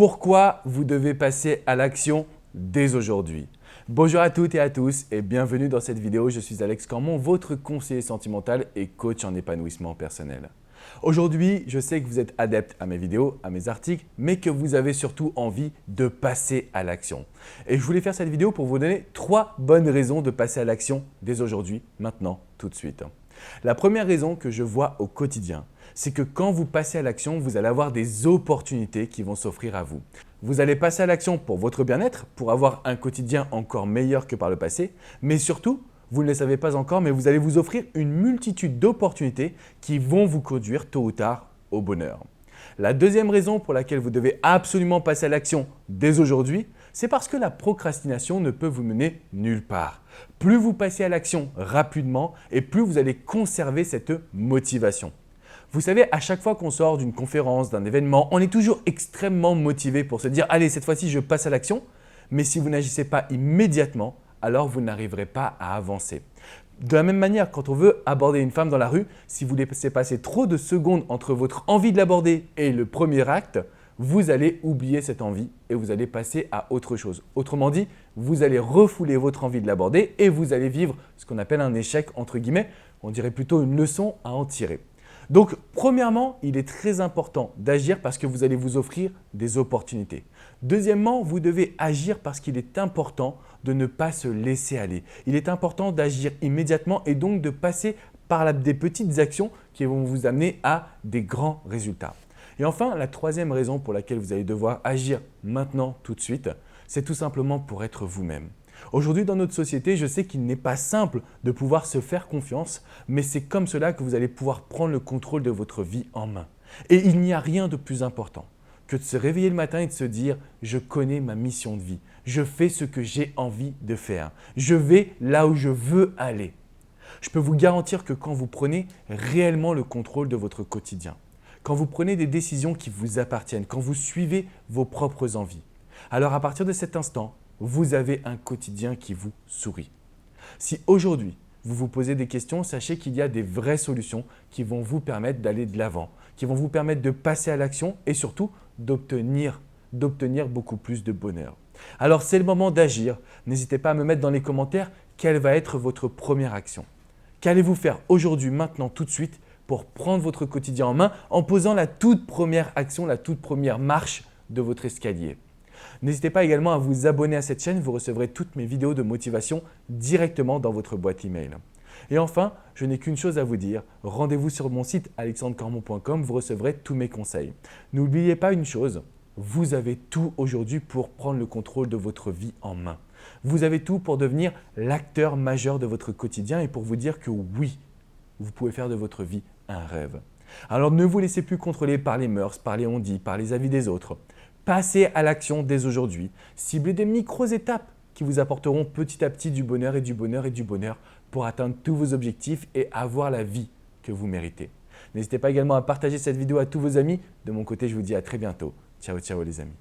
Pourquoi vous devez passer à l'action dès aujourd'hui? Bonjour à toutes et à tous et bienvenue dans cette vidéo. Je suis Alex Cormon, votre conseiller sentimental et coach en épanouissement personnel. Aujourd'hui, je sais que vous êtes adepte à mes vidéos, à mes articles, mais que vous avez surtout envie de passer à l'action. Et je voulais faire cette vidéo pour vous donner 3 bonnes raisons de passer à l'action dès aujourd'hui, maintenant, tout de suite. La première raison que je vois au quotidien, c'est que quand vous passez à l'action, vous allez avoir des opportunités qui vont s'offrir à vous. Vous allez passer à l'action pour votre bien-être, pour avoir un quotidien encore meilleur que par le passé, mais surtout, vous ne le savez pas encore, mais vous allez vous offrir une multitude d'opportunités qui vont vous conduire tôt ou tard au bonheur. La deuxième raison pour laquelle vous devez absolument passer à l'action dès aujourd'hui, c'est parce que la procrastination ne peut vous mener nulle part. Plus vous passez à l'action rapidement et plus vous allez conserver cette motivation. Vous savez, à chaque fois qu'on sort d'une conférence, d'un événement, on est toujours extrêmement motivé pour se dire « Allez, cette fois-ci, je passe à l'action ». Mais si vous n'agissez pas immédiatement, alors vous n'arriverez pas à avancer. De la même manière, quand on veut aborder une femme dans la rue, si vous laissez passer trop de secondes entre votre envie de l'aborder et le premier acte, vous allez oublier cette envie et vous allez passer à autre chose. Autrement dit, vous allez refouler votre envie de l'aborder et vous allez vivre ce qu'on appelle un échec entre guillemets, on dirait plutôt une leçon à en tirer. Donc, premièrement, il est très important d'agir parce que vous allez vous offrir des opportunités. Deuxièmement, vous devez agir parce qu'il est important de ne pas se laisser aller. Il est important d'agir immédiatement et donc de passer par des petites actions qui vont vous amener à des grands résultats. Et enfin, la troisième raison pour laquelle vous allez devoir agir maintenant, tout de suite, c'est tout simplement pour être vous-même. Aujourd'hui, dans notre société, je sais qu'il n'est pas simple de pouvoir se faire confiance, mais c'est comme cela que vous allez pouvoir prendre le contrôle de votre vie en main. Et il n'y a rien de plus important que de se réveiller le matin et de se dire « Je connais ma mission de vie, je fais ce que j'ai envie de faire, je vais là où je veux aller ». Je peux vous garantir que quand vous prenez réellement le contrôle de votre quotidien, quand vous prenez des décisions qui vous appartiennent, quand vous suivez vos propres envies, alors à partir de cet instant, vous avez un quotidien qui vous sourit. Si aujourd'hui, vous vous posez des questions, sachez qu'il y a des vraies solutions qui vont vous permettre d'aller de l'avant, qui vont vous permettre de passer à l'action et surtout d'obtenir beaucoup plus de bonheur. Alors, c'est le moment d'agir. N'hésitez pas à me mettre dans les commentaires quelle va être votre première action. Qu'allez-vous faire aujourd'hui, maintenant, tout de suite pour prendre votre quotidien en main en posant la toute première action, la toute première marche de votre escalier? N'hésitez pas également à vous abonner à cette chaîne, vous recevrez toutes mes vidéos de motivation directement dans votre boîte email. Et enfin, je n'ai qu'une chose à vous dire, rendez-vous sur mon site alexandrecormon.com, vous recevrez tous mes conseils. N'oubliez pas une chose, vous avez tout aujourd'hui pour prendre le contrôle de votre vie en main. Vous avez tout pour devenir l'acteur majeur de votre quotidien et pour vous dire que oui, vous pouvez faire de votre vie un rêve. Alors ne vous laissez plus contrôler par les mœurs, par les on-dit, par les avis des autres. Passez à l'action dès aujourd'hui. Ciblez des micro-étapes qui vous apporteront petit à petit du bonheur et du bonheur et du bonheur pour atteindre tous vos objectifs et avoir la vie que vous méritez. N'hésitez pas également à partager cette vidéo à tous vos amis. De mon côté, je vous dis à très bientôt. Ciao, ciao les amis.